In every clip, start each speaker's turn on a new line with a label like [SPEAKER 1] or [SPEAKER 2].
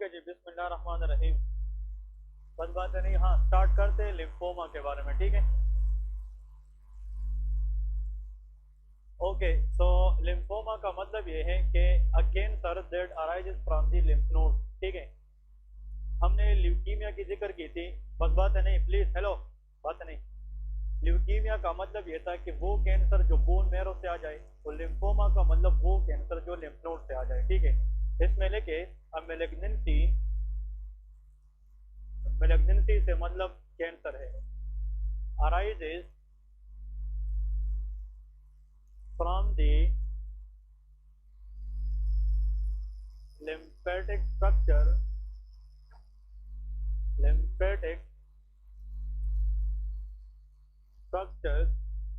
[SPEAKER 1] Okay जी, बिस्मिल्लाहिर्रहमानिर्रहीम। बस बात है नहीं, हाँ स्टार्ट करते हैं लिम्फोमा के बारे में, ठीक है। ओके, सो लिम्फोमा का मतलब ये है कि a cancer that arises from the lymph node, ठीक है। हमने ल्यूकीमिया की जिक्र की थी, बस बात है नहीं, प्लीज हेलो, बात है नहीं। ल्यूकीमिया का मतलब ये था कि वो कैंसर जो बोन मैरो से आ जाए, और लिम्फोमा का मतलब वो कैंसर जो लिम्फ नोड से आ जाए, ठीक है। इसमें लेके मेलेग्नेंसी, मेलेग्नेंसी से मतलब कैंसर है, arises from the lymphatic structure, lymphatic structures,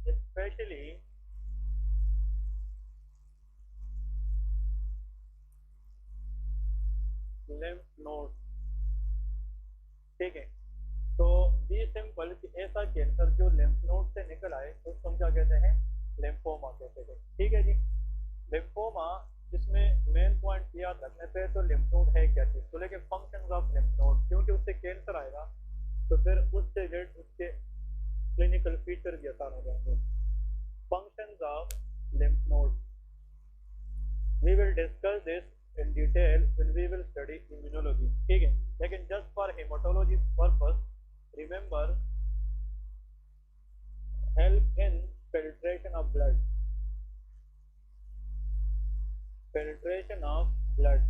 [SPEAKER 1] especially lymph nodes, ठीक है। तो बी सिंपल कि ऐसा कैंसर जो लिम्फ नोड से निकल आए उसको हम क्या कहते हैं, लिम्फोमा कहते हैं, ठीक है जी। लिम्फोमा, जिसमें मेन पॉइंट याद रखने पे तो लिम्फ नोड है क्या चीज, तो लेके फंक्शंस ऑफ लिम्फ नोड, क्योंकि उससे कैंसर आएगा तो फिर उससे रिलेटेड उसके क्लिनिकल फीचर भी आसान हो जाएंगे। Functions of lymph nodes, we will discuss this in detail when we will study immunology, ठीक है। लेकिन just for hematology purpose, remember, help in filtration of blood, filtration of blood,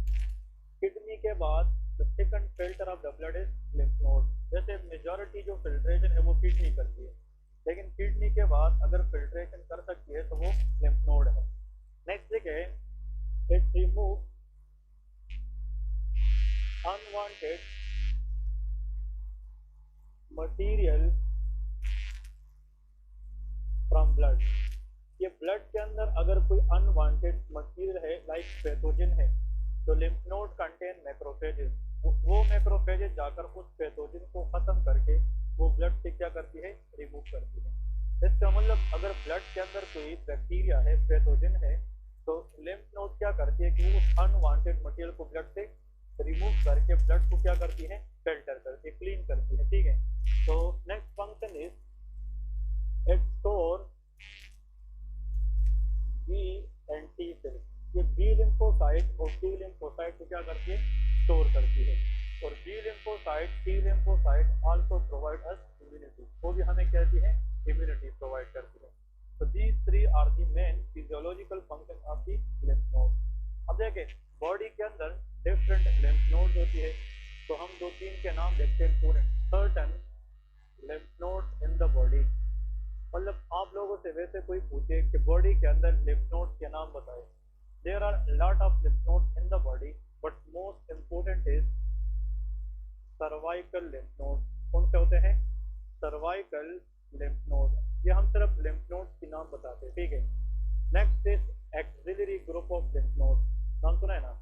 [SPEAKER 1] kidney के बाद the second filter of the blood is lymph node। जैसे majority जो filtration है वो kidney करती है, लेकिन किडनी के बाद अगर फिल्ट्रेशन कर सकती है तो वो lymph node है। नेक्स्ट देखिए, it removes unwanted material from blood। ये ब्लड के अंदर अगर कोई अनवांटेड मटेरियल है लाइक पैथोजन है, तो लिम्फ नोड कंटेन मैक्रोफेजेस, वो मैक्रोफेजेस जाकर उस पैथोजन को खत्म करके वो ब्लड से क्या करती है, रिमूव करती है। इसका मतलब अगर ब्लड के अंदर कोई बैक्टीरिया है, पैथोजन है, तो लिम्फ नोड क्या करती है कि वो अनवांटेड मटेरियल को ब्लड से रिमूव करके ब्लड को क्या करती है, फिल्टर करती है, क्लीन करती है, ठीक है। तो next function is it store B and T cell. ये बी लिम्फोसाइट और टी लिम्फोसाइट को क्या करती है, स्टोर करती है। और B lymphocyte, T lymphocyte also provide us immunity, वो भी हमें कहती है इम्यूनिटी प्रोवाइड करती है। तो these three are the main physiological function of the lymph node. अब देखिए, बॉडी के अंदर डिफरेंट लिम्फ नोड होती है, तो हम दो तीन के नाम देखते हैं student. Certain lymph node in the body, मतलब आप लोगों से वैसे कोई पूछे कि बॉडी के अंदर लिम्फ नोड्स के नाम बताए, there are lot of lymph nodes in the body, but most important is cervical lymph node. कौन से होते हैं, सर्वाइकल लिम्फ नोड। ये हम सिर्फ लिम्फ नोड्स के नाम बताते हैं, ठीक है। Next is axillary group of lymph node, नाम सुना है ना,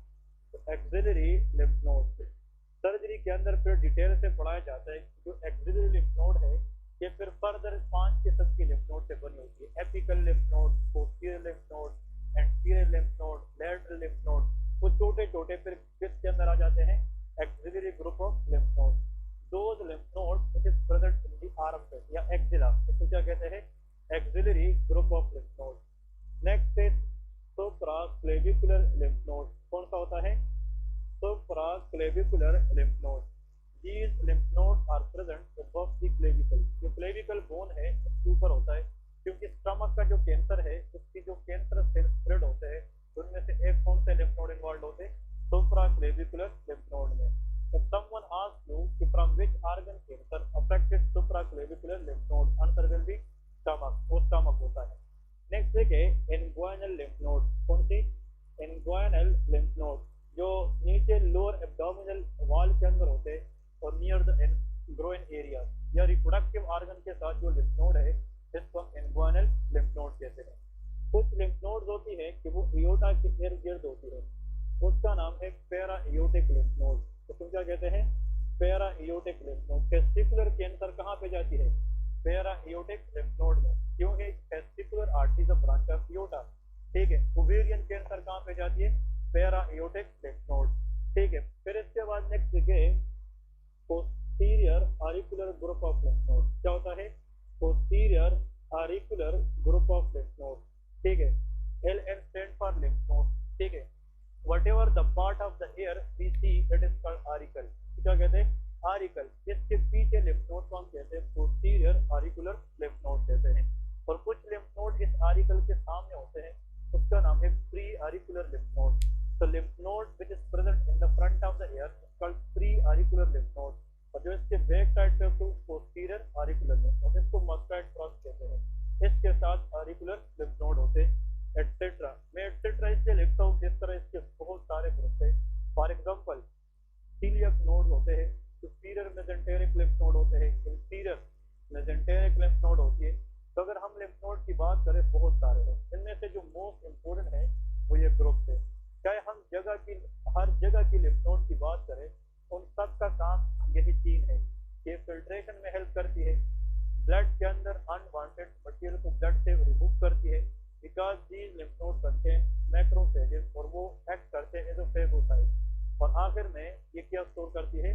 [SPEAKER 1] तो एक्सिलरी लिम्फ नोड सर्जरी के अंदर फिर डिटेल से पढ़ाया जाता है। जो एक्सिलरी लिम्फ नोड है ये फिर फर्दर 5 किस्म की लिम्फ नोड से बनी होती है, apical lymph node, posterior lymph node, anterior lymph node, lateral lymph node. वो छोटे छोटे फिर किसके अंदर आ जाते हैं, axillary group of lymph node. Those lymph node which is present in the armpit या एक्सिला, इसको क्या कहते हैं, axillary group of lymph node. Next is supraclavicular lymph node. कौन सा होता है, supraclavicular lymph node. These lymph nodes are present above the clavicle। जो क्लेविकल बोन है उसके ऊपर होता है, क्योंकि स्टमक का जो कैंसर है उसकी जो कैंसर सेल स्प्रेड होते हैं उनमें से एक कौन से लिम्फ नोड इन्वॉल्व होते हैं, सुप्राक्लेविकुलर लिम्फ नोड में। If someone asks you कि from which organ cancer affected supraclavicular lymph node, answer will be stomach, वो stomach होता है। नेक्स्ट देखिए, inguinal lymph node। कौन सी, inguinal lymph node, जो नीचे लोअर एब्डोमिनल वॉल के अंदर होते हैं और नियर द ग्रोइन एरिया या रिप्रोडक्टिव ऑर्गन के साथ जो लिम्फ नोड है इसको हम इंग्वाइनल लिम्फ नोड कहते हैं। कुछ लिम्फ नोड्स होती है कि वो एओर्टा के इर्द गिर्द होती है, उसका नाम है पैरा एओर्टिक लिम्फ नोड। तो तुम क्या कहते हैं, para aortic lymph node. Testicular cancer कहाँ पे जाती है, पैरा एओर्टिक लिम्फ नोड में, क्योंकि testicular artery is a branch of aorta, ठीक है। ओवेरियन कैंसर कहाँ पे जाती है, पैरा एओर्टिक लिम्फ नोड। ठीक है। फिर इसके बाद नेक्स्ट देखिए posterior auricular group of lymph node. क्या होता है? Posterior auricular group of lymph node. ठीक है। L N stand for lymph node. ठीक है। whatever the part of the ear we see that is called auricle। क्या कहते हैं? auricle। इसके पीछे lymph node को हम कहते हैं posterior auricular lymph node कहते हैं। और कुछ lymph node इस auricle के सामने होते हैं, उसका नाम है pre auricular lymph node। तो lymph node which is present in the front of the ear is called pre auricular lymph node। और जो इसके बैक साइड पे उसको posterior auricular lymph node, इसको mustard cross कहते हैं। इसके साथ auricular lymph node होते हैं एटसेट्रा। मैं एटसेट्रा इसलिए लिखता हूँ जिस तरह इसके बहुत सारे ग्रुप है। फॉर एग्जांपल सीलियक नोड होते हैं, सुपीरियर मेसेंटेरिक लिम्फ नोड होते हैं, इंफीरियर मेसेंटेरिक लिम्फ नोड होती है। तो अगर हम लिम्फ नोड की बात करें बहुत सारे हैं, इनमें से जो मोस्ट इम्पोर्टेंट है वो ये ग्रुप है। चाहे हम हर जगह की लिम्फ नोड की बात करें, उन सब का काम यही तीन है। ये फिल्ट्रेशन में हेल्प करती है, ब्लड के अंदर अनवांटेड मटेरियल को ब्लड से रिमूव करती है, because these lymph nodes contain macrophages और वो एक्ट करते हैं एज अ फेगोसाइट। और आखिर में ये क्या स्टोर करती है?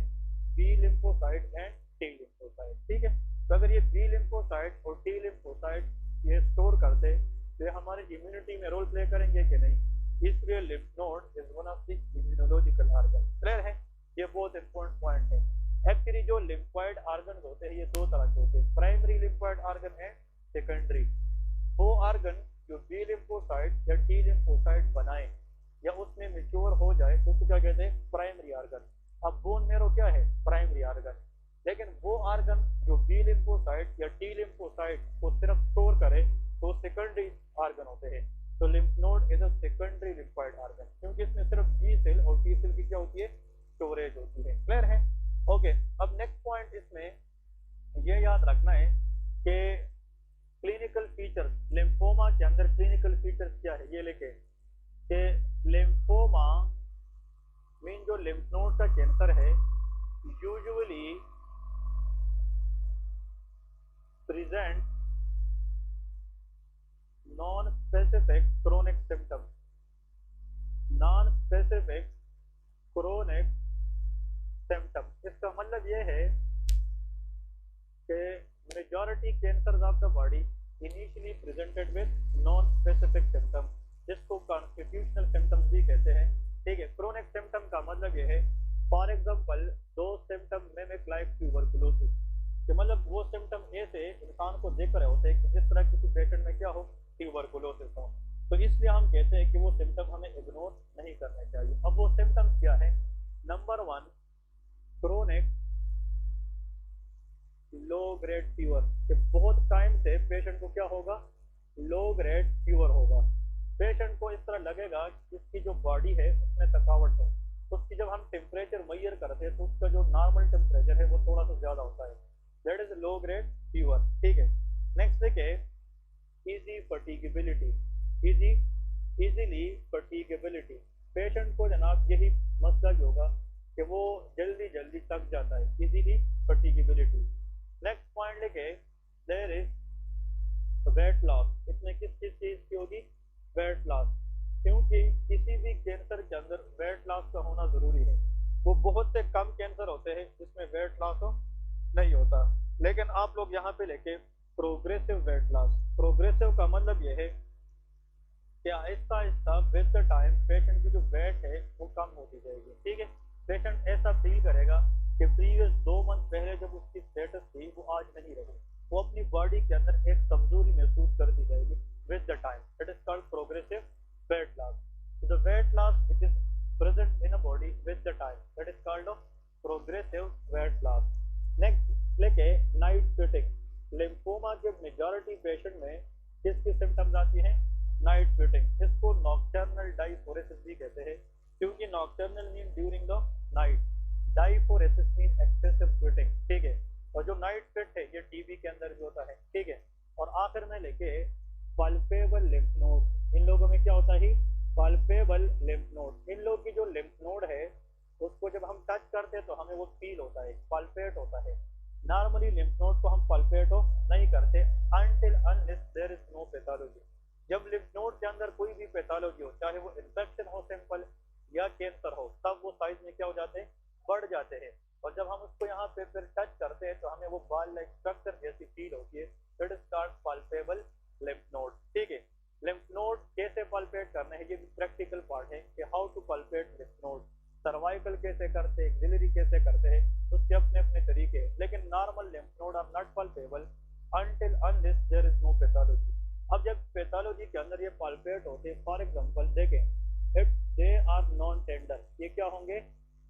[SPEAKER 1] B lymphocyte and T lymphocyte. ठीक है। तो अगर ये बी लिम्फोसाइट और टी लिम्फोसाइट ये स्टोर करते तो ये हमारे इम्यूनिटी में रोल प्ले करेंगे कि नहीं? इसलिए lymph node is one of the immunological organ. Clear है? ये बहुत इंपॉर्टेंट पॉइंट है। एक्चुअली जो लिम्फॉइड ऑर्गन होते हैं ये दो तरह के होते हैं, प्राइमरी लिम्फॉइड ऑर्गन है, सेकेंडरी। वो ऑर्गन जो बी लिम्फोसाइट या टी लिम्फोसाइट बनाए या उसमें मैच्योर हो जाए तो उसको क्या कहते हैं? Primary organ. अब बोन मैरो क्या है? Primary organ. लेकिन वो ऑर्गन जो बी लिम्फोसाइट या टी लिम्फोसाइट को सिर्फ स्टोर करे तो सेकेंडरी ऑर्गन होते हैं। तो lymph node is a secondary lymphoid organ, क्योंकि इसमें सिर्फ बी सेल और टी सेल की क्या होती है? स्टोरेज होती है। क्लियर है? ओके। अब नेक्स्ट पॉइंट इसमें ये याद रखना है कि क्लिनिकल फीचर्स, लिम्फोमा के अंदर क्लिनिकल फीचर्स क्या है? ये लिखे कि लिम्फोमा मीन जो लिम्फ नोड का कैंसर है usually present non specific chronic symptoms. Non specific chronic symptoms इसका मतलब ये है कि majority cancers of the body initially presented with non-specific symptoms, जिसको constitutional symptoms भी कहते हैं। ठीक है। chronic symptom का मतलब ये है, for example those symptoms mimic like tuberculosis, कि मतलब वो symptom ऐसे इंसान को देख रहे होते हैं कि जिस तरह किसी पेशेंट में क्या हो? ट्यूबरकुलोसिस हो। तो इसलिए हम कहते हैं कि वो symptom हमें इग्नोर नहीं करने चाहिए। अब वो symptoms क्या है? Number 1 chronic low grade fever, कि बहुत टाइम से पेशेंट को क्या होगा? लो ग्रेड फीवर होगा। पेशेंट को इस तरह लगेगा कि इसकी जो बॉडी है उसमें थकावट है। उसकी जब हम टेम्परेचर मेजर करते हैं तो उसका जो नॉर्मल टेम्परेचर है वो थोड़ा सा ज्यादा होता है, that is low grade fever. ठीक है। नेक्स्ट देखिए इजी फटीगेबिलिटी। इजीली फटीगेबिलिटी, पेशेंट को जनाब यही मसला भी होगा कि वो जल्दी जल्दी थक जाता है, इजीली फटीगेबिलिटी। नेक्स्ट पॉइंट लिखे देयर इज वेट लॉस। इसमें किस चीज की होगी? वेट लॉस, क्योंकि किसी भी कैंसर के अंदर वेट लॉस का होना जरूरी है। वो बहुत से कम कैंसर होते हैं जिसमें वेट लॉस नहीं होता, लेकिन आप लोग यहाँ पे लेके प्रोग्रेसिव वेट लॉस। प्रोग्रेसिव का मतलब ये है कि Aahista Aahista with the time patient की जो वेट है वो कम होती जाएगी। ठीक है। पेशेंट ऐसा फील करेगा कि प्रीवियस 2 मंथ पहले जब उसकी स्टेटस थी वो आज नहीं रही, वो अपनी बॉडी के अंदर एक कमजोरी महसूस करती जाएगी with the time. It is called progressive weight loss. So the weight loss which is present in a body with the time, that is called a progressive weight loss. Next, लेके night sweating. Lymphoma के majority patient में किसकी symptoms आती हैं? Night sweating. इसको nocturnal डाइफोरेसिस भी कहते हैं, क्योंकि nocturnal mean during the night, डाइफोरेसिस mean excessive sweating. ठीक है। और जो नाइट स्वेट है ये टीबी के अंदर भी होता है। ठीक है। और आखिर में लेके पल्पेबल लिम्फ नोड। इन लोगों में क्या होता है? Palpebral lymph node. इन लोगों की जो लिम्फ नोड है उसको जब हम टच करते हैं तो हमें वो फील होता है, पल्पेट होता है। नॉर्मली लिम्फ नोड को हम पल्पेट नहीं करते until unless there is no pathology. जब लिम्फ नोड के अंदर कोई भी पैथोलॉजी हो, चाहे वो इन्फेक्शन हो सिंपल, या कैंसर हो, तब वो साइज में क्या हो जाते हैं, बढ़ जाते हैं। और जब हम उसको यहाँ पे फिर टच करते हैं तो हमें वो बॉल लाइक स्ट्रक्चर जैसी फील होती है। That is called palpable lymph node. ठीक है, लिम्फ नोड कैसे पल्पेट करना है, ये भी प्रैक्टिकल पार्ट है कि how to palpate lymph node. Cervical कैसे करते हैं, एक्सिलरी कैसे करते हैं, उसके अपने अपने तरीके हैं। लेकिन normal lymph node are not palpable until unless there is no pathology। अब जब पैथोलॉजी के अंदर ये पल्पेट होते हैं, फॉर एग्जांपल देखें, if they are non tender, ये क्या होंगे,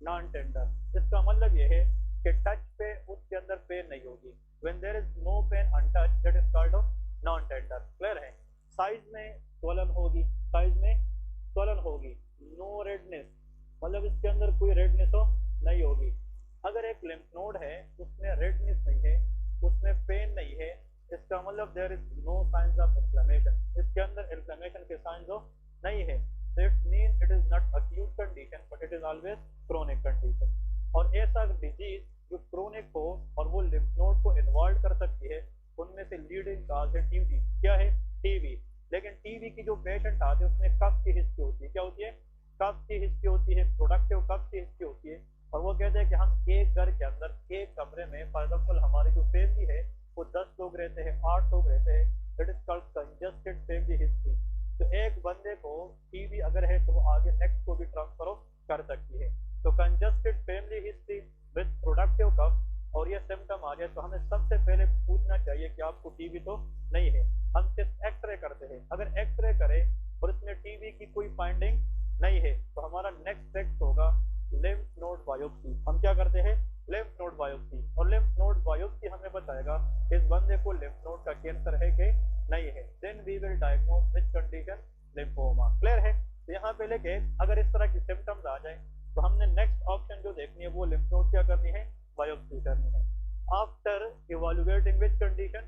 [SPEAKER 1] नॉन टेंडर। इसका मतलब ये है कि टच पे उसके अंदर पेन नहीं होगी। When there is no pain on touch, that is called of non tender. Clear है। साइज में स्वलन होगी, साइज में स्वलन होगी। नो रेडनेस, मतलब इसके अंदर कोई रेडनेस हो नहीं होगी। अगर एक लिम्फ नोड है उसमें रेडनेस नहीं है, उसमें पेन नहीं है, इसका मतलब there is no science of inflammation, इसके अंदर इन्फ्लेमेशन के साइंस हो नहीं है। So it means it is not acute condition but it is always chronic condition। और ऐसा डिजीज जो क्रोनिक हो और वो लिम्फ नोड को इन्वॉल्व कर सकती है, उनमें से लीडिंग काज है टीबी। क्या है, टीबी। लेकिन टीबी की जो पेशेंट आते हैं उसमें कफ की हिस्ट्री होती है। क्या होती है, कफ की हिस्ट्री होती है, प्रोडक्टिव कफ की हिस्ट्री होती है। और वो कहते हैं कि हम एक घर के अंदर एक कमरे में, फॉर एग्जाम्पल हमारी जो फैमिली है वो 10 लोग रहते हैं, 8 लोग रहते हैं, that is called congested family history. तो एक बंदे को टीबी अगर है तो वो आगे नेक्स्ट को भी ट्रांसफर कर सकती है। तो congested family history with productive cough और ये सिम्टम आ जाए तो हमें सबसे पहले पूछना चाहिए कि आपको टीबी तो नहीं है। हम सिर्फ एक्सरे करते हैं, अगर एक्सरे करें और इसमें टीबी की कोई फाइंडिंग नहीं है तो हमारा नेक्स्ट स्टेप होगा लिम्फ नोड बायोप्सी। हम क्या करते हैं, लिम्फ नोड बायोप्सी। और लिम्फ नोड बायोप्सी हमें बताएगा इस बंदे को लिम्फ नोड का कैंसर है कि नहीं है। Then we will diagnose which condition, lymphoma. Clear है। तो यहाँ पे लेके अगर इस तरह की सिम्टम्स आ जाए तो हमने नेक्स्ट ऑप्शन जो देखनी है वो लिम्फ नोड क्या करनी है, बायोप्सी करनी है। After evaluating which condition,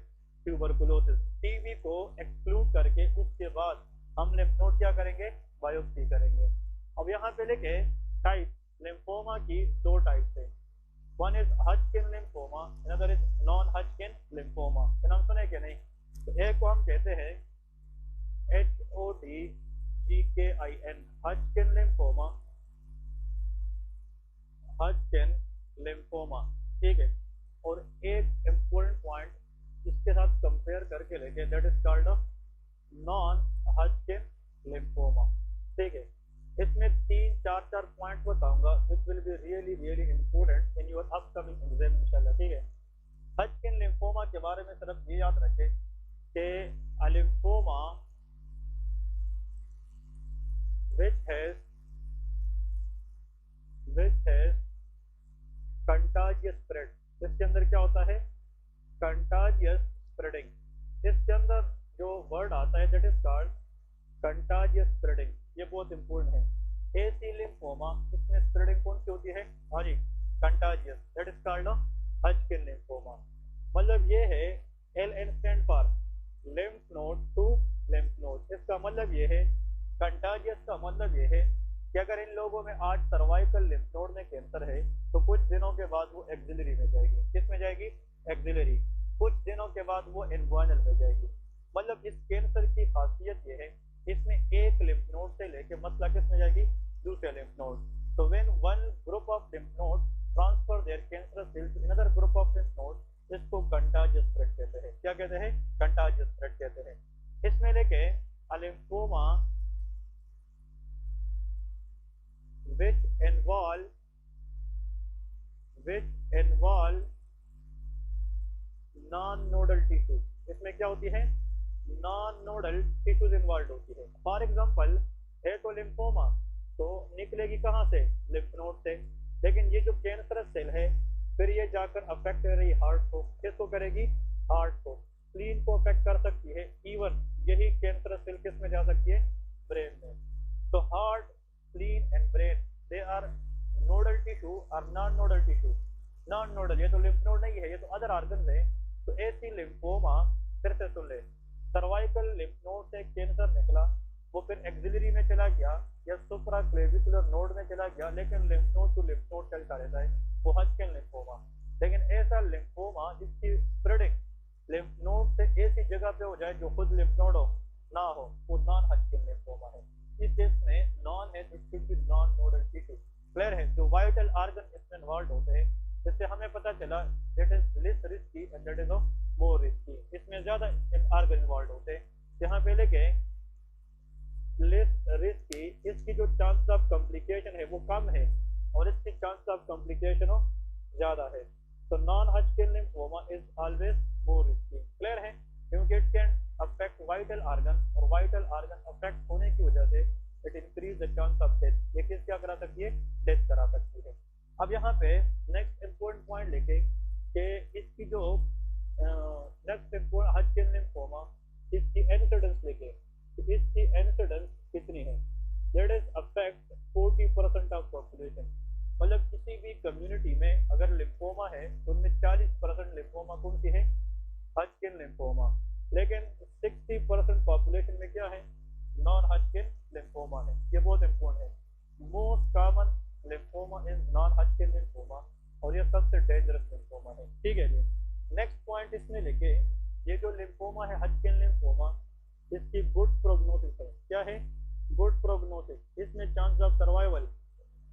[SPEAKER 1] tuberculosis, TB को एक्सक्लूड करके उसके बाद हम लिम्फ नोड क्या करेंगे, बायोप्सी करेंगे। अब यहाँ पे लेके टाइप लिम्फोमा की दो टाइप्स है। One is Hodgkin lymphoma, another is non Hodgkin lymphoma. नाम सुने कि नहीं। तो एक को हम कहते हैं HODGKIN, Hodgkin lymphoma, Hodgkin lymphoma. ठीक है। और एक इम्पोर्टेंट पॉइंट इसके साथ कंपेयर करके लेके, that is called of non Hodgkin lymphoma. ठीक है। इसमें 3-4 पॉइंट बताऊंगा which will be really really important in your upcoming exam इंशाल्लाह। ठीक है। हॉजकिन लिम्फोमा के बारे में सिर्फ ये याद रखें कि lymphoma which has contagious spread, इसके अंदर क्या होता है, contagious spreading। इसके अंदर जो वर्ड आता है that is called contagious spreading, ये बहुत इंपॉर्टेंट है। AC लिम्फोमा, इसमें स्प्रेडिंग कौन सी होती है, हाँ जी, contagious, that is called Hodgkin lymphoma. मतलब ये है LN stand for lymph node to lymph node. इसका मतलब ये है, कंटाजियस का मतलब ये है कि अगर इन लोगों में आज सर्वाइकल लिम्फ नोड में कैंसर है तो कुछ दिनों के बाद वो एक्सिलरी में जाएगी। किस में जाएगी, एक्सिलरी। कुछ दिनों के बाद वो इन्वाइनल में जाएगी। मतलब इस कैंसर की खासियत ये है, इसमें एक लिम्फ नोड से लेके मसला किस में जाएगी, दूसरे लिम्फ नोड। तो when one group of lymph node transfer their cancerous cell to another group of lymph node, इसको कंटाजियस स्प्रेड कहते हैं। क्या कहते हैं, कंटाजियस स्प्रेड कहते हैं। इसमें लेके lymphoma which involve non-nodal tissues, इसमें क्या होती है, नॉन नोडल टिश्यूज इन्वॉल्व होती है। फॉर एग्जांपल है तो लिम्फोमा तो निकलेगी कहाँ से, लिम्फ नोड से। लेकिन ये जो कैंसरस सेल है फिर ये जाकर अफेक्ट कर रही हार्ट को। किसको करेगी, हार्ट को। स्प्लीन को अफेक्ट कर सकती है। इवन यही कैंसरस सेल किस में जा सकती है, ब्रेन में। तो heart, spleen and brain, they are nodal tissue और non nodal tissue. Non nodal, ये तो लिम्फ नोड नहीं है, ये तो अदर ऑर्गन है। तो ऐसी लिम्फोमा, फिर से सुन ले, सर्वाइकल लिम्फ नोड से कैंसर निकला, वो फिर एक्सिलरी में चला गया या सुप्रा क्लेविकुलर नोड में चला गया, लेकिन lymph node to lymph node चलता रहता है, वो हॉजकिन लिम्फोमा। लेकिन ऐसा लिम्फोमा जिसकी स्प्रेडिंग लिम्फ नोड से ऐसी जगह पे हो जाए जो खुद लिम्फ नोड हो ना हो, वो नॉन हॉजकिन लिम्फोमा है। इस केस में नॉन है, it should be non nodal tissue. Clear है? जो वाइटल ऑर्गन इसमें इन्वॉल्व होते हैं, जिससे हमें पता चला that is less risky and that is more risky. इसमें ज्यादा ऑर्गन इन्वॉल्व होते हैं। यहाँ पे लेके लेस रिस्की, इसकी जो चांस ऑफ कॉम्प्लिकेशन है वो कम है और इसकी चांस ऑफ कॉम्प्लिकेशन ज्यादा है। तो non Hodgkin lymphoma is always more risky. Clear है? क्योंकि it can affect vital organ और वाइटल ऑर्गन अफेक्ट होने की वजह से it increase the chance of death. ये किस क्या करा सकती है? डेथ करा सकती है। अब यहाँ पे नेक्स्ट इंपॉर्टेंट पॉइंट लेके कि इसकी जो नेक्स्ट इंपॉर्टेंट हॉजकिन लिम्फोमा, इसकी इंसिडेंस लेके, इसकी इंसिडेंस कितनी है? That is affect 40% of population. मतलब किसी भी कम्युनिटी में अगर लिम्फोमा है तो उनमें 40% लिम्फोमा कौन सी है? Hodgkin lymphoma. लेकिन 60% पॉपुलेशन में क्या है? नॉन हॉजकिन लिम्फोमा है। ये बहुत इंपॉर्टेंट है। Most common lymphoma is non Hodgkin lymphoma और ये सबसे डेंजरस लिम्फोमा है। ठीक है जी। नेक्स्ट पॉइंट इसमें लेके, ये जो लिम्फोमा है हॉजकिन लिम्फोमा, इसकी गुड प्रोग्नोसिस है। क्या है? Good prognosis. इसमें चांस ऑफ सर्वाइवल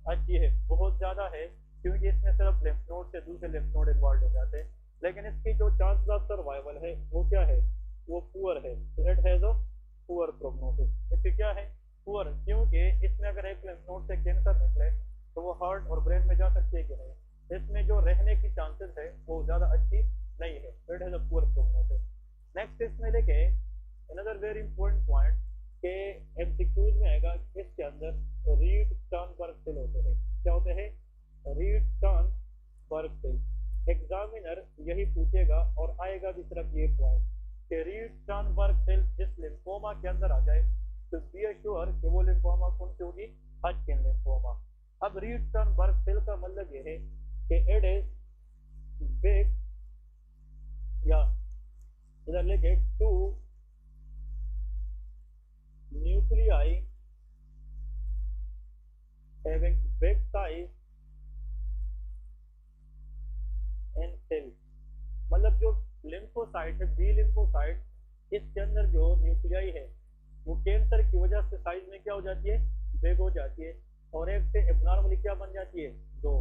[SPEAKER 1] अच्छी है, बहुत ज्यादा है, क्योंकि इसमें सिर्फ लिम्फ नोड से दूसरे लिम्फ नोड इन्वॉल्व हो जाते हैं। लेकिन इसकी जो चांस ऑफ सर्वाइवल है वो क्या है? वो पुअर है। It has a poor prognosis. इसकी क्या है? पुअर। क्योंकि इसमें अगर एक लिम्फ नोड से कैंसर निकले तो वो हार्ट और ब्रेन में जा सकती है कि नहीं? इसमें जो रहने की चांसेस है वो ज्यादा अच्छी नहीं है। It has a poor prognosis. Next इसमें लेके अनदर वेरी इंपॉर्टेंट पॉइंट के एमसीक्यूज में आएगा, इसके अंदर रीड स्टर्नबर्ग सेल होते हैं। क्या होते हैं? Reed Sternberg cell. एग्जामिनर यही पूछेगा और आएगा भी सिर्फ ये पॉइंट कि रीड स्टर्नबर्ग सेल जिस लिम्फोमा के अंदर आ जाए तो बी एश्योर कि वो लिम्फोमा कौन सी होगी? Hodgkin lymphoma. अब रीड स्टर्नबर्ग सेल का मतलब ये है कि इट इज बिग, या इधर लेके to nuclei having big size and cell। मतलब जो लिम्फोसाइट है, बी लिम्फोसाइट, इसके अंदर जो न्यूक्लियाई है वो कैंसर की वजह से साइज में क्या हो जाती है? बिग हो जाती है और एक से एबनॉर्मली क्या बन जाती है? दो।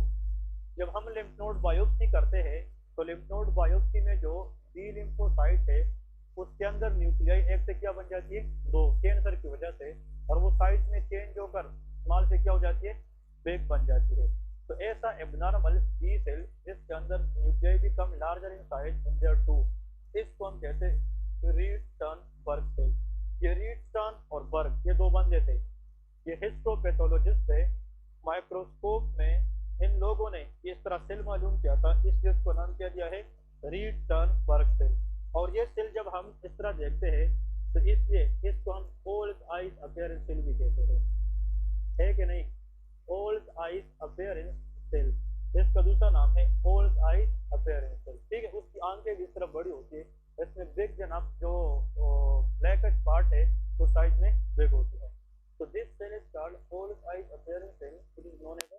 [SPEAKER 1] जब हम लिम्फ नोड बायोप्सी करते हैं तो लिम्फ नोड बायोप्सी में जो बी लिम्फोसाइट है उसके अंदर न्यूक्लियाई एक से क्या बन जाती है? दो, कैंसर की वजह से, और वो साइज में चेंज होकर स्मॉल से क्या हो जाती है? बिग बन जाती है। तो ऐसा एबनॉर्मल बी सेल जिसके अंदर nuclei become larger in size in there too, इसको हम कहते हैं रीड स्टर्नबर्ग सेल। ये रीड स्टर्न और बर्ग ये दो बंदे थे, ये हिस्टोपैथोलॉजिस्ट थे। माइक्रोस्कोप में इन लोगों ने इस तरह सेल मालूम किया था, इसलिए इसको नाम क्या दिया है? Reed Sternberg cell. और ये सेल जब हम इस तरह देखते हैं तो इसलिए इसको हम ओल्ड आइज अपियरेंस सेल भी कहते हैं, है कि नहीं? ओल्ड आइज अपियरेंस सेल, इसका दूसरा नाम है ओल्ड आइज अपियरेंस सेल। ठीक है? उसकी आंखें भी इस तरह बड़ी होती है, इसमें बिग जनाब जो ब्लैकिश पार्ट है वो साइज में बिग होती है। तो this cell is called old eyes appearance cell, it is known as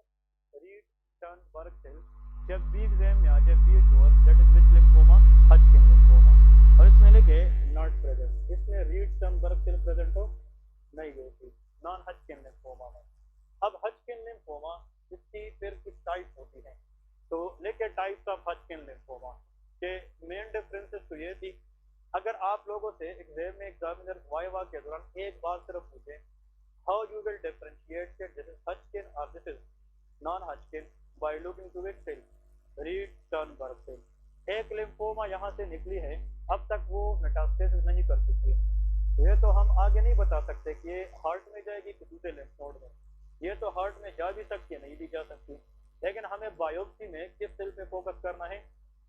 [SPEAKER 1] Reed Sternberg cell. जब बी एग्जाम में आ जाए be sure that is which lymphoma? Hodgkin lymphoma. और इसमें लेके नॉट प्रेजेंट, इसमें रीड स्टर्नबर्ग सेल प्रेजेंट हो नहीं गई थी नॉन हॉजकिन लिम्फोमा में। अब हॉजकिन लिम्फोमा इसकी फिर कुछ टाइप होती है, तो लेके टाइप्स ऑफ हॉजकिन लिम्फोमा के मेन डिफरेंसेस तो ये थी, अगर आप लोगों से एग्जाम में एग्जामिनर वाइवा के दौरान एक बात सिर्फ पूछे, how you will differentiate this is Hodgkin और this is non Hodgkin by looking to which cell? Reed Sternberg cell. एक लिम्फोमा यहाँ से निकली है, अब तक वो मेटास्टेसिस नहीं कर चुकी है, ये तो हम आगे नहीं बता सकते कि ये हार्ट में जाएगी कि दूसरे लिम्फ नोड में। ये तो हार्ट में जा भी सकती है, नहीं भी जा सकती, लेकिन हमें बायोप्सी में किस सेल पे फोकस करना है?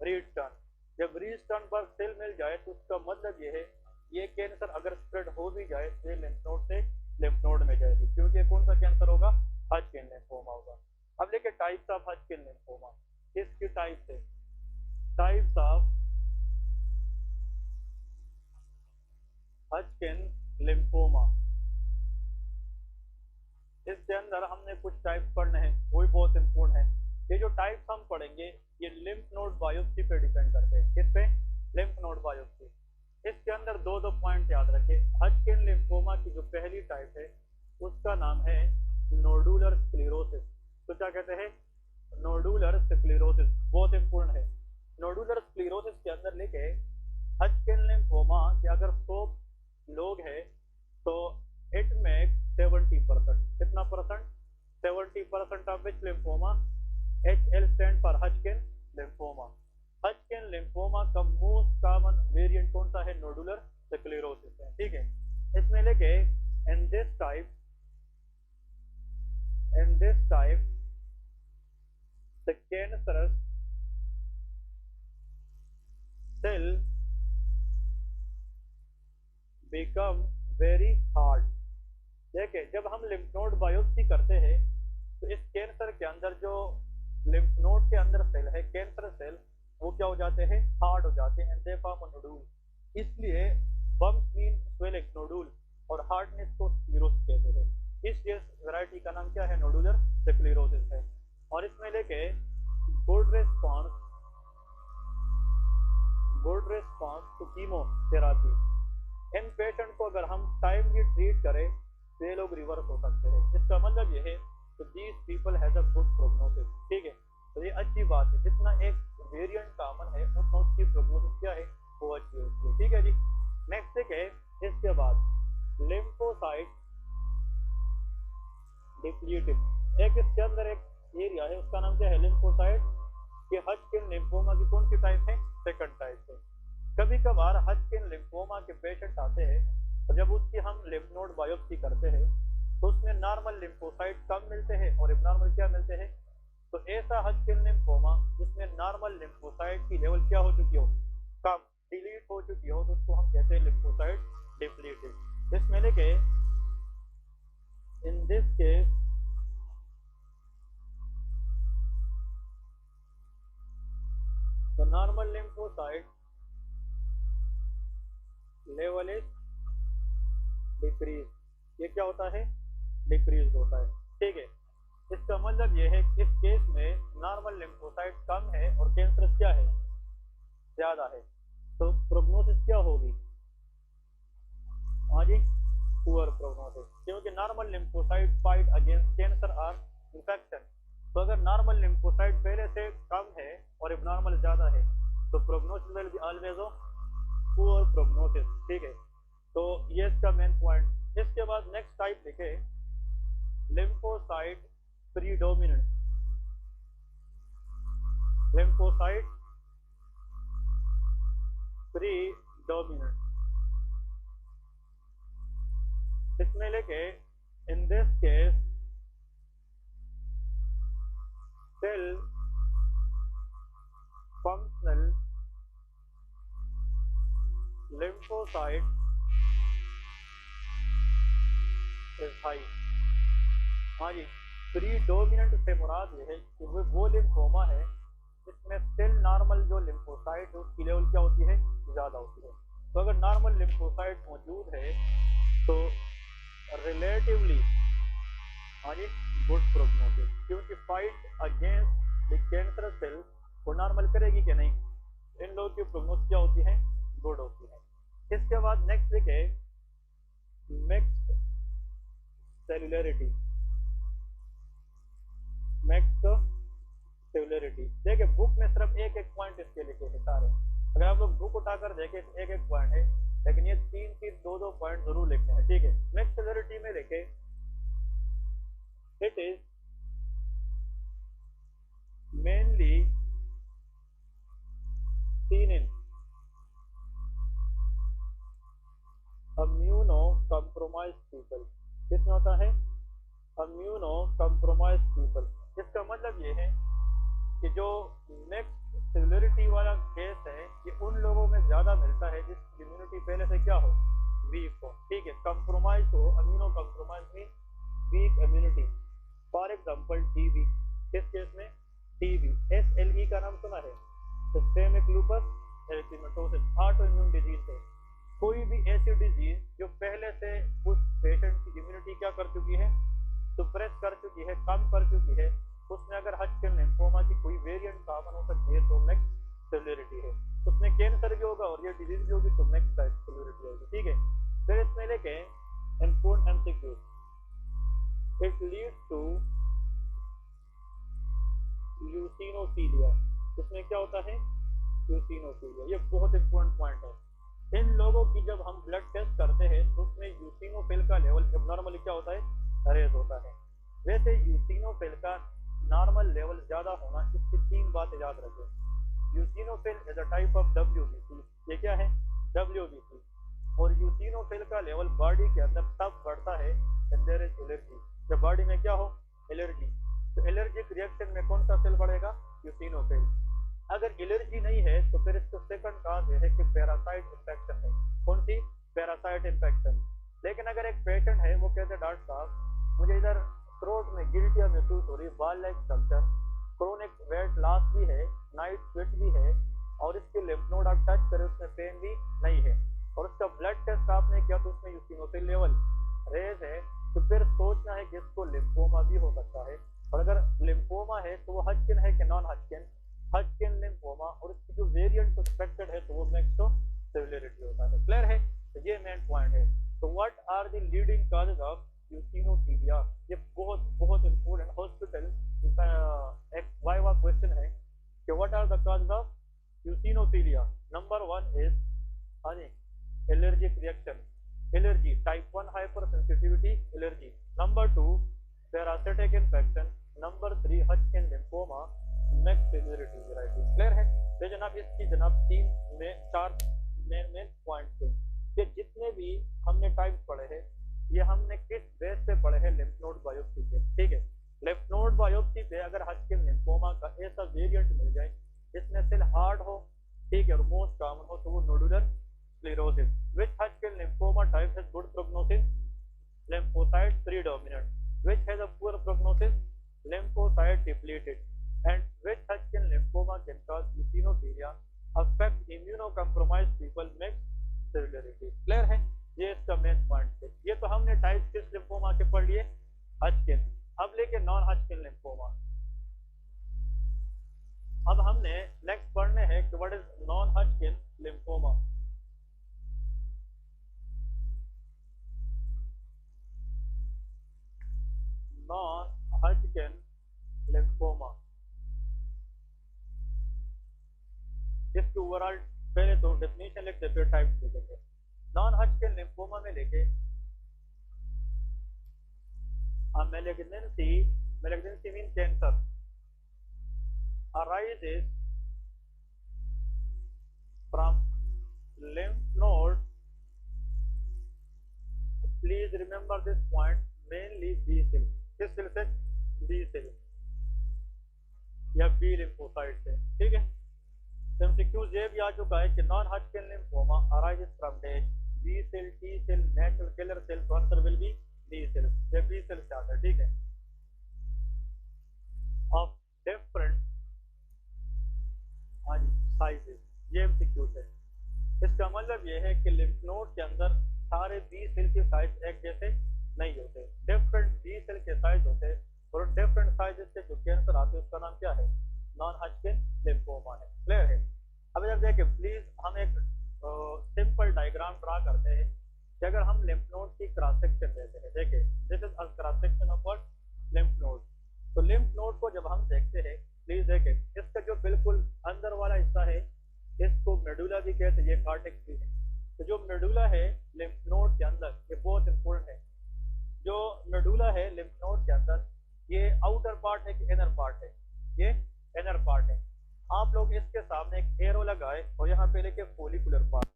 [SPEAKER 1] Read stern. जब रीड स्टर्नबर्ग सेल मिल जाए तो उसका मतलब ये है ये कैंसर अगर स्प्रेड हो भी जाए तो लिम्फ नोड से लिम्फ नोड में जाएगी, क्योंकि कौन सा कैंसर होगा? हॉजकिन लिम्फोमा होगा। अब लेके टाइप्स ऑफ हॉजकिन लिम्फोमा, किसकी टाइप है? Types of Hodgkin lymphoma. इसके अंदर हमने कुछ टाइप्स पढ़ने हैं, वो भी बहुत इंपॉर्टेंट है। ये जो टाइप्स हम पढ़ेंगे ये लिम्फ नोड बायोप्सी पे डिपेंड करते हैं। किस पे? Lymph node biopsy. इसके अंदर दो पॉइंट याद रखें। हॉजकिन लिम्फोमा की जो पहली टाइप है उसका नाम है नोडुलर स्क्लेरोसिस। तो क्या कहते हैं, नोडुलर स्क्लेरोसिस, बहुत इंपॉर्टेंट है। नोडुलर स्क्लेरोसिस के अंदर लिखे हॉजकिन लिम्फोमा के अगर 100 लोग हैं तो इट मेक 70%, कितना percent, 70% of which lymphoma, HL stand for Hodgkin lymphoma. Hodgkin lymphoma का मोस्ट कॉमन वेरिएंट कौन सा है, नोडुलर स्क्लेरोसिस है, ठीक है। इसमें लेके in this type the cancerous cell become very hard। देखिए जब हम लिम्फ नोड बायोप्सी करते हैं तो इस कैंसर के अंदर जो लिम्फ नोड के अंदर सेल है, कैंसर सेल, वो क्या हो जाते हैं, हार्ड हो जाते हैं, दे फॉर्म अ नोडुल। इसलिए बम्प्स मीन स्वेलिंग, नोडुल, और हार्डनेस को स्क्लेरोसिस कहते हैं। इस वैरायटी का नाम क्या है, नोडुलर स्क्लेरोसिस है। और इसमें लेके गुड रिस्पॉन्स टू कीमोथेरापी। इन पेशेंट को अगर हम टाइमली ट्रीट करें तो ये लोग रिवर्स हो सकते हैं। इसका मतलब ये है तो these people has a good prognosis, ठीक है। तो ये अच्छी बात है, जितना एक वेरिएंट कॉमन है उतना उसकी प्रोग्नोसिस क्या है, वो अच्छी होती है, ठीक है जी। नेक्स्ट है इसके बाद लिम्फोसाइट डिप्लीटेड। एक इसके अंदर एक एरिया है, उसका नाम क्या है, लिम्फोसाइट। ये हॉजकिन लिम्फोमा की कौन सी टाइप है, सेकंड टाइप है। कभी कभार हॉजकिन लिम्फोमा के पेशेंट आते हैं और जब उसकी हम लिम्फ नोड बायोप्सी करते हैं तो उसमें नॉर्मल लिम्फोसाइट कम मिलते हैं और एबनॉर्मल क्या मिलते हैं। तो ऐसा हॉजकिन लिम्फोमा जिसमें नॉर्मल लिम्फोसाइट की लेवल क्या हो चुकी हो, कम, डिलीट हो चुकी हो, तो उसको हम कहते हैं लिम्फोसाइट डिप्लीटेड। इसमें लेके in this case the normal lymphocyte level is decrease. ये क्या होता है, डिक्रीज होता है, ठीक है। इसका मतलब ये है कि इस केस में नॉर्मल लिम्फोसाइट कम है और कैंसर क्या है, ज्यादा है। तो प्रोग्नोसिस क्या होगी, हाँ जी, पुअर प्रोग्नोसिस, क्योंकि normal lymphocyte fight against cancer और इंफेक्शन। तो अगर नॉर्मल लिम्फोसाइट पहले से कम है और एबनॉर्मल ज्यादा है तो prognosis will be always of poor prognosis, ठीक है। तो ये इसका मेन पॉइंट। इसके बाद नेक्स्ट टाइप लिखे लिम्फोसाइट प्रीडोमिनेंट। लिम्फोसाइट प्रीडोमिनेंट, इसमें लेके in this case cell functional lymphocyte is high। हाँ जी, प्रीडोमिनेंट से मुराद ये है कि वो लिम्फोमा है जिसमें सेल नॉर्मल जो लिम्फोसाइट है उसकी लेवल क्या होती है, ज्यादा होती है। तो अगर नॉर्मल लिम्फोसाइट मौजूद है तो रिलेटिवली, हाँ जी, गुड प्रोग्नोसिस, क्योंकि fight against the cancer cell वो नॉर्मल करेगी कि नहीं, इन लोगों की प्रोग्नोसिस क्या होती है, गुड होती है। इसके बाद नेक्स्ट लिखे मिक्स्ड सेलुलरिटी। मिक्स्ड सेलुलरिटी, देखिए बुक में सिर्फ एक एक पॉइंट इसके लिखे हैं सारे। अगर आप लोग बुक उठाकर देखें तो एक एक पॉइंट है, लेकिन ये 3-3, 2-2 पॉइंट जरूर लिखते हैं, ठीक है। मिक्स्ड सेलुलरिटी में लिखे it is mainly seen in immuno compromised people. किसमें होता है, इम्यूनो कॉम्प्रोमाइज्ड पीपल। इसका मतलब ये है कि जो मिक्स्ड सेलुलरिटी वाला केस है ये उन लोगों में ज्यादा मिलता है जिसकी इम्यूनिटी पहले से क्या हो, वीक हो, ठीक है। कॉम्प्रोमाइज हो, immunocompromise mean weak immunity. For example TB, किस केस में, टीबी, SLE का नाम सुना है, systemic lupus erythematosus, autoimmune disease है। कोई भी ऐसी डिजीज जो पहले से उस पेशेंट की इम्यूनिटी क्या कर चुकी है, सुप्रेस कर चुकी है, कम कर चुकी है, उसमें अगर हॉजकिन लिम्फोमा की कोई वेरिएंट कॉमन हो सकती है तो मिक्स्ड सेलुलरिटी है। उसमें कैंसर भी होगा और ये डिजीज भी होगी तो मिक्स्ड सेलुलरिटी होगी, ठीक है। फिर इसमें लेके इम्पोर्टेंट MCQ, यूसिनोफीलिया, इसमें क्या होता है यूसिनोफीलिया। ये बहुत इंपॉर्टेंट पॉइंट है। इन लोगों की जब हम ब्लड टेस्ट करते हैं तो उसमें यूसिनोफिल का लेवल एबनॉर्मली क्या होता है रेज होता है। वैसे यूसिनोफिल का नॉर्मल लेवल ज्यादा होना, इसकी 3 बातें याद रखें। Eosinophil is a type of WBC, ये क्या है WBC। और यूसिनोफिल का लेवल बॉडी के अंदर तब बढ़ता है when there is एलर्जी, जब बॉडी में क्या हो एलर्जी। तो एलर्जिक रिएक्शन में कौन सा सेल बढ़ेगा यूसिनोफिल। अगर एलर्जी नहीं है तो फिर इसका सेकंड काज है कि पैरासाइट इन्फेक्शन है। कौन सी पैरासाइट इन्फेक्शन। लेकिन अगर एक पेशेंट है वो कहते हैं डॉक्टर साहब मुझे इधर थ्रोट में गिल्टिया महसूस हो रही, बाल like structure, chronic weight loss भी है, नाइट स्वेट भी है, और इसके लिम्फ नोड आप टच करें उसमें पेन भी नहीं है, और उसका ब्लड टेस्ट आपने किया तो उसमें यूसिनोफिल लेवल रेज है, तो फिर सोचना है कि इसको लिम्फोमा भी हो सकता है। और अगर लिम्फोमा है तो वो हजकिन है कि नॉन हजकिन, हजकिन लिम्फोमा, और इसकी जो वेरिएंट सस्पेक्टेड है तो वो मैक्सो सिविलिरिटी होता है। क्लियर है, तो ये मेन पॉइंट है। तो what are the leading causes of eosinophilia, ये बहुत बहुत इंपॉर्टेंट हॉस्पिटल एक वाइवा क्वेश्चन है कि what are the causes of eosinophilia. Number 1 is allergic reaction, allergy type 1 hypersensitivity allergy. Number 2 parasitic infection. Number 3 Hodgkin lymphoma, next सिविलिरिटी variety. Clear है। तो जनाब इसकी जनाब 4 मेन पॉइंट थे कि जितने भी हमने टाइप्स पढ़े हैं ये हमने किस बेस पे पढ़े हैं, लिम्फ नोड बायोप्सी पे। ठीक है, लिम्फ नोड बायोप्सी पे अगर हजकिन लिम्फोमा का ऐसा वेरिएंट मिल जाए जिसमें सेल हार्ड हो, ठीक है, और मोस्ट कॉमन हो तो वो nodular sclerosis. Which Hodgkin lymphoma type has good prognosis? Lymphocyte predominant. Which has a poor prognosis? Lymphocyte depleted. And which Hodgkin lymphoma can cause eosinophilia? Affect immunocompromised people, makes severity. Clear है? ये इसका main point है। ये तो हमने type किस lymphoma के पढ़ लिए, हजकिन। अब लेके नॉन हजकिन लिम्फोमा। अब हमने नेक्स्ट पढ़ने हैं कि what is non Hodgkin lymphoma. Non Hodgkin lymphoma, इसकी ओवरऑल पहले तो डेफिनेशन लिखते फिर टाइप्स लिखेंगे। नॉन हजकिन लिम्फोमा में लेके malignancy mean cancer arises from lymph node, please remember this point, mainly B cell। किस सेल से? B सेल या B lymphocyte से। ठीक है, एमसीक्यूज ये भी आ चुका है कि non Hodgkin lymphoma arises from dash B cell, T cell, natural killer cell, तो answer will be B cell। ये B cell से आता है। ठीक है, ऑफ डिफरेंट साइजेस, ये एमसीक्यूज है। इसका मतलब ये है कि लिम्फ नोड के अंदर सारे बी सेल के साइज एक जैसे नहीं होते, डिफरेंट बी सेल के साइज होते हैं, और डिफरेंट साइजेस से जो कैंसर आते हैं उसका नाम क्या है, नॉन हजकिन लिम्फोमा है। क्लियर है। अब जब देखिए प्लीज हम एक सिंपल डायग्राम ड्रा करते हैं कि अगर हम लिम्फ नोड की क्रॉस सेक्शन देते हैं, देखिए this is a cross section of what, lymph node. तो लिम्फ नोड को जब हम देखते हैं प्लीज देखें, इसका जो बिल्कुल अंदर वाला हिस्सा है इसको मेडुला भी कहते हैं, ये कार्टेक्स भी है। तो जो मेडुला है लिम्फ नोड के अंदर, ये बहुत इंपॉर्टेंट है। जो मेडुला है लिम्फ नोड के अंदर, ये आउटर पार्ट है कि इनर पार्ट है, ये इनर पार्ट है। आप लोग इसके सामने एक एरो लगाए और यहाँ पे लेके फोलिकुलर पार्ट,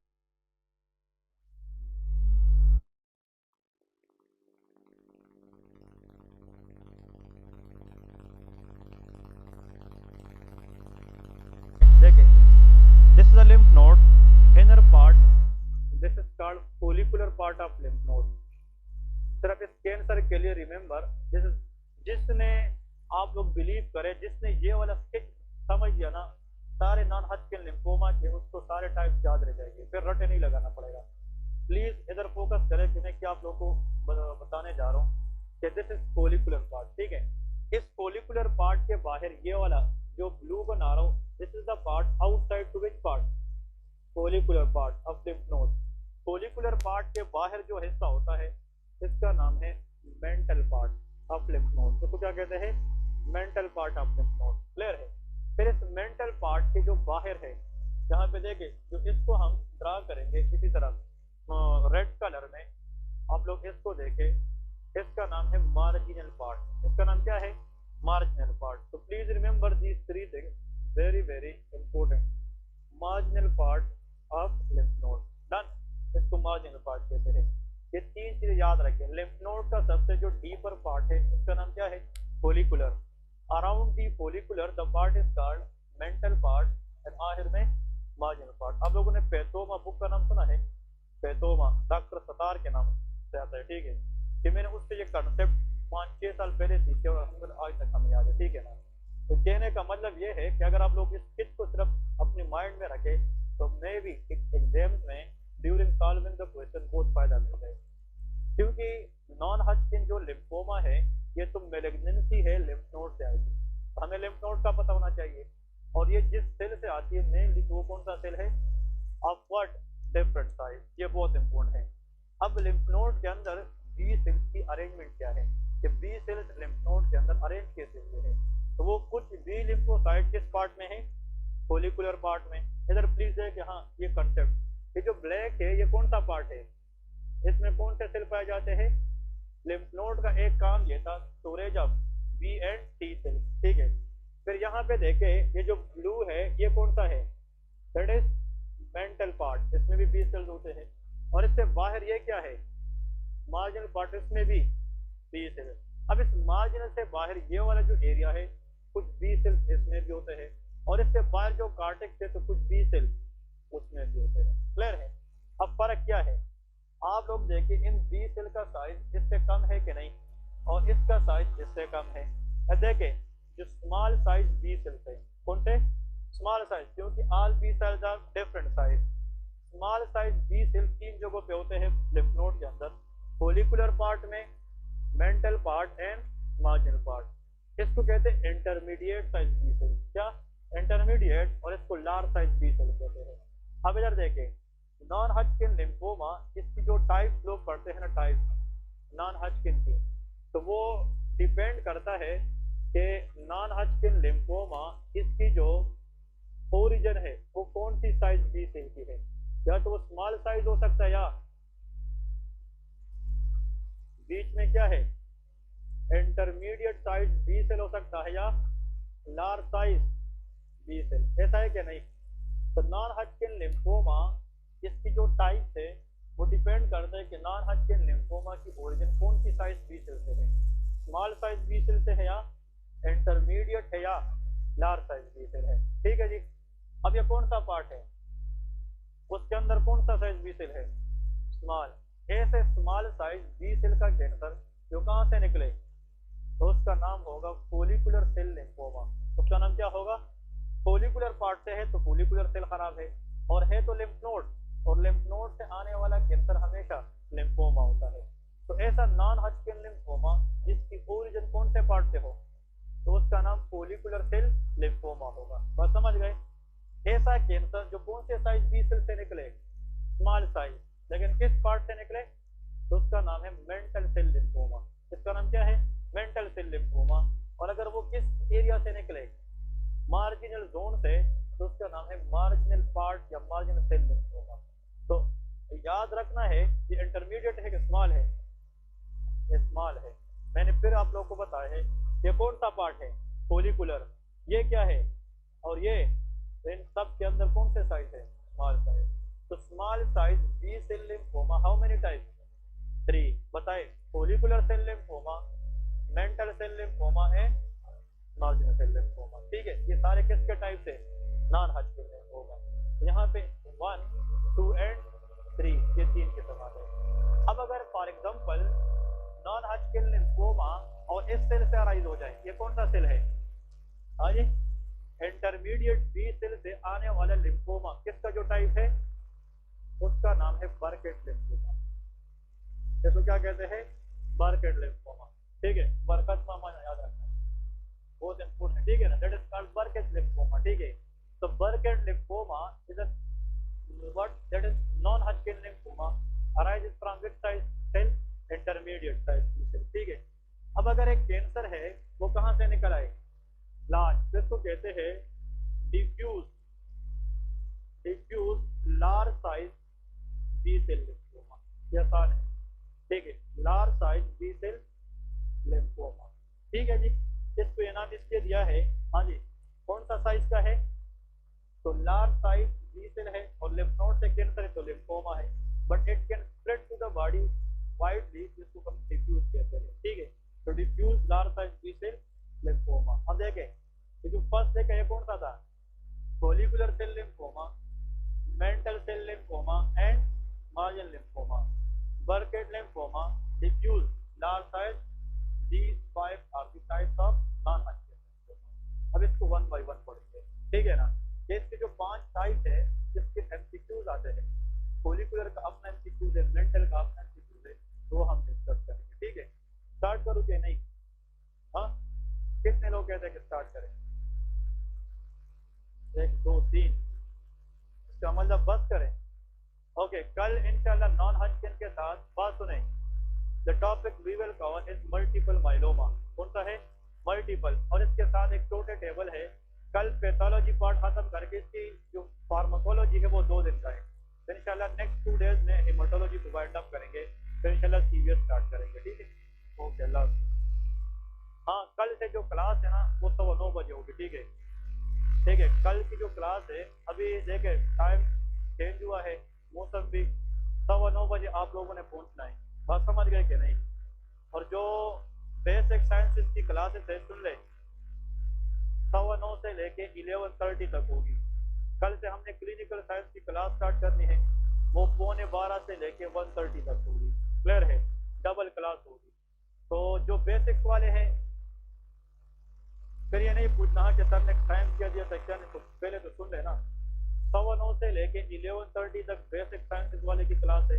[SPEAKER 1] देखिए this is a lymph node, inner part, this is called follicular part of lymph node. सिर्फ इस कैंसर के लिए रिमेंबर दिस इज, जिसने आप लोग बिलीव करें, जिसने ये वाला स्केच समझ लिया ना सारे नॉन हजकिन लिम्फोमा के, उसको सारे टाइप याद रह जाएंगे, फिर रटे नहीं लगाना पड़ेगा। प्लीज इधर फोकस करें कि मैं क्या आप लोगों को बताने जा रहा हूँ कि दिस इज फोलिकुलर पार्ट। ठीक है, इस फोलिकुलर पार्ट के बाहर ये वाला जो ब्लू बना रहा हूँ, this is the part outside to which part, follicular part of lymph node. Follicular part के बाहर जो हिस्सा होता है इसका नाम है mantle part of lymph node. इसको क्या कहते हैं, mantle part of lymph node. Clear है। फिर इस मेंटल पार्ट के जो बाहर है, यहाँ पे देखे जो इसको हम ड्रा करेंगे इसी तरह रेड कलर में, आप लोग इसको देखें, इसका नाम है मार्जिनल पार्ट। इसका नाम क्या है? Marginal part. तो please remember these three things, very very important. Marginal part of lymph node, done. इसको मार्जिनल पार्ट कहते हैं। ये तीन चीजें याद रखें। लिम्फ नोड का सबसे जो डीपर पार्ट है उसका नाम क्या है? Follicular. Around the follicular the part is called mental part, and आखिर में मार्जिनल पार्ट। आप लोगों ने पैथोमा बुक का नाम सुना है? पैथोमा डॉक्टर सतार के नाम से आता है, ठीक है। कि मैंने उससे ये कंसेप्ट 5-6 साल पहले सीखे और हम आज तक हमें याद है, ठीक है ना। तो कहने का मतलब ये है कि अगर आप लोग इस चीज को सिर्फ अपने माइंड में रखें तो मे भी एग्जाम में ड्यूरिंग सॉल्विंग द क्वेश्चन बहुत फायदा मिलता है। क्योंकि नॉन हॉजकिन जो लिम्फोमा है ये तो मेलिग्नेंसी है, लिम्फ नोड से आएगी, तो हमें लिम्फ नोड का पता होना चाहिए। और ये जिस सेल से आती है मेनली वो कौन सा सेल है? Of what? Different size. ये बहुत इंपॉर्टेंट है। अब लिम्फ नोड के अंदर बी सेल्स की अरेंजमेंट क्या है, कि बी सेल्स लिम्फ नोड के अंदर अरेंज कैसे हुए हैं? तो वो कुछ बी लिम्फोसाइट किस पार्ट में है? फोलिकुलर पार्ट में। इधर प्लीज है कि हाँ ये कंसेप्ट, ये जो ब्लैक है ये कौन सा पार्ट है? इसमें कौन से सेल पाए जाते हैं? लिम्फ नोड का एक काम ये था, storage of B and T cell, ठीक है। फिर यहाँ पे देखे ये जो ब्लू है ये कौन सा है? दैट इज मेंटल पार्ट, इसमें भी बी सेल्स होते हैं। और इससे बाहर ये क्या है? मार्जिनल पार्ट, इसमें भी बी सेल। अब इस मार्जिनल से बाहर ये वाला जो एरिया है कुछ बी सेल्स इसमें भी होते हैं, और इससे बाहर जो कार्टेक्स है तो कुछ बी सेल्स उसमें भी होते हैं। क्लियर है? अब फर्क क्या है? आप लोग देखिए इन बी सेल का साइज इससे कम है कि नहीं, और इसका साइज इससे कम है। देखें जो स्मॉल साइज बी सेल्स है, कौन से? स्मॉल साइज, क्योंकि all B cells are different size. Small size B cell तीन जगहों पे होते हैं लिम्फ नोड के अंदर, फोलिकुलर पार्ट में, mantle part and marginal part. इसको कहते हैं इंटरमीडिएट साइज बी सेल। क्या? इंटरमीडिएट। और इसको लार्ज साइज बी सेल कहते हैं। अब इधर देखें नॉन हॉजकिन लिम्फोमा, इसकी जो टाइप लोग पढ़ते हैं ना, टाइप नॉन हॉजकिन की, तो वो डिपेंड करता है कि नॉन हॉजकिन लिम्फोमा इसकी जो ओरिजिन है वो कौन सी साइज बी सेल की है। या तो वो स्मॉल साइज हो सकता है, या बीच में क्या है इंटरमीडिएट साइज बी सेल हो सकता है, या लार्ज साइज बी सेल। ऐसा है क्या? नहीं। तो नॉन हॉजकिन लिम्फोमा इसकी जो टाइप है वो डिपेंड करता है कि नॉन हॉजकिन लिम्फोमा की ओरिजिन कौन सी साइज बी सेल से है, स्मॉल साइज बी सेल से है, या इंटरमीडिएट है, या लार्ज साइज बी सेल है। ठीक है जी। अब ये कौन सा पार्ट है, उसके अंदर कौन सा साइज बी सेल है? स्मॉल। ऐसे स्मॉल साइज बी सेल का कैंसर जो कहां से निकले तो उसका नाम होगा फोलिकुलर सेल लिम्फोमा। उसका नाम क्या होगा? फोलिकुलर पार्ट से है तो फोलिकुलर सेल खराब है, और है तो लिम्फ नोड, और लिम्फ नोड से आने वाला कैंसर हमेशा लिम्फोमा होता है। तो ऐसा नॉन हॉजकिन लिम्फोमा जिसकी ओरिजिन कौन से पार्ट से हो तो उसका नाम फोलिकुलर सेल लिम्फोमा होगा। बस समझ गए? ऐसा कैंसर जो कौन से साइज बी सेल से निकले, स्मॉल साइज, लेकिन किस पार्ट से निकले तो उसका नाम है मेंटल सेल लिम्फोमा। इसका नाम क्या है? Mantle cell lymphoma. और अगर वो किस एरिया से निकले, मार्जिनल जोन से, तो उसका नाम है मार्जिनल पार्ट या मार्जिनल सेल लिम्फोमा। तो याद रखना है कि इंटरमीडिएट है कि स्मॉल है? ये स्मॉल है। मैंने फिर आप लोगों को बताया है ये कौन सा पार्ट है? फोलिकुलर। ये क्या है? और ये, इन सब के अंदर कौन से साइज है? Small size. तो small size B cell lymphoma how many type? 3। बताए? Follicular cell lymphoma, mantle cell lymphoma and marginal cell lymphoma. ठीक है। ये सारे किसके टाइप से? Non Hodgkin lymphoma. तो यहाँ पे 1, 2 एंड 3 ये 3 किस्म आते हैं। अब अगर for example non Hodgkin lymphoma और इस सेल से अराइज हो जाए, ये कौन सा सेल है? हाँ जी, इंटरमीडिएट बी सेल से आने वाला लिम्फोमा किसका जो टाइप है उसका नाम है बर्केट लिम्फोमा। इसको क्या कहते हैं? बर्केट लिम्फोमा। ठीक है। बरकत मामा याद रखना, बहुत इंपॉर्टेंट है। ठीक है ना? That is called Burkitt lymphoma. ठीक है। तो Burkitt lymphoma is a what? That is non Hodgkin lymphoma arises from which size cell? Intermediate size cell. ठीक है। अब अगर एक कैंसर है वो कहां से निकल आए? लार्ज, जिसको कहते हैं diffuse diffuse large size B cell lymphoma, ये आसान है, ठीक है, large size B cell lymphoma, ठीक है जी। इसको ये नाम इसलिए दिया है, हाँ जी, कौन सा साइज का है, तो लार्ज साइज बी सेल है और लिम्फ नोड से कैंसर है तो लिम्फोमा है, but it can spread to the body widely, जिसको हम डिफ्यूज कहते हैं, ठीक है। तो diffuse large size B cell lymphoma. अब देखें तो जो फर्स्ट देखा ये कौन सा था, follicular cell lymphoma, mantle cell lymphoma and margin lymphoma, Burkitt lymphoma, diffuse large size, these five are the types of non-Hodgkin lymphoma। अब इसको वन बाय वन पढ़ेंगे, ठीक है ना। ये इसके जो 5 टाइप है जिसके एमसीक्यूज आते हैं, फोलिकुलर का अपना एमसीक्यूज है, मेंटल का अपना एमसीक्यूज है, वो हम डिस्कस करेंगे, ठीक है। स्टार्ट करूँ कि नहीं, हाँ, कितने लोग कहते हैं कि स्टार्ट करें, 1 2 3, इसका मतलब बस करें, ओके। कल इंशाल्लाह नॉन हॉजकिन के साथ बात सुने, the topic we will cover is multiple myeloma, कौन सा है, मल्टीपल, और इसके साथ एक छोटे टेबल है। कल पैथोलॉजी पार्ट खत्म करके इसकी जो फार्माकोलॉजी है वो 2 दिन का है, तो इंशाल्लाह नेक्स्ट 2 डेज में हेमाटोलॉजी को वाइंड अप करेंगे, फिर इंशाल्लाह सीवीएस स्टार्ट करेंगे, ठीक है, ओके, अल्लाह हाफिज़। हाँ, कल से जो क्लास है ना वो 9:15 बजे होगी, ठीक है, ठीक है। कल की जो क्लास है, अभी देखे टाइम चेंज हुआ है, मौसम भी, 9:15 बजे आप लोगों ने पहुंचना है, बात समझ गए कि नहीं। और जो बेसिक साइंसेस की क्लासेस है सुन ले, 9:15 से लेके 11:30 तक होगी। कल से हमने क्लिनिकल साइंस की क्लास स्टार्ट करनी है, वो 11:15 से लेके 1:30 तक होगी, क्लियर है, डबल क्लास होगी। तो जो बेसिक्स वाले हैं, फिर ये नहीं पूछना कि सर ने टाइम क्या दिया था क्या नहीं, तो पहले तो सुन लेना, 9:15 से लेके 11:30 तक बेसिक साइंसेस वाले की क्लास है।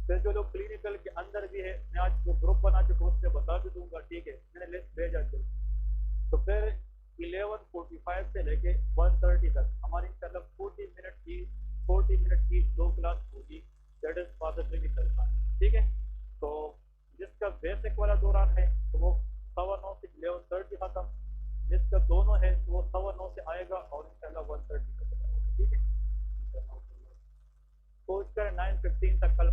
[SPEAKER 1] फिर जो लोग क्लिनिकल के अंदर भी है, मैं आज जो ग्रुप बना के उससे बता भी दूंगा, ठीक है, मैंने लिस्ट भेजा थे। तो फिर 11:45 से लेके 1:30 तक हमारी इंशाल्लाह 40 मिनट की 2 क्लास होगी, that is for the clinical science, ठीक है। तो जिसका बेसिक वाला दौरान है तो वो 9:15 से 11:30 खत्म, जिसका दोनों है तो वो 9:15 से आएगा और इंशाल्लाह 1:30 तक, ठीक है। कोशिश करें 9:15 तक कल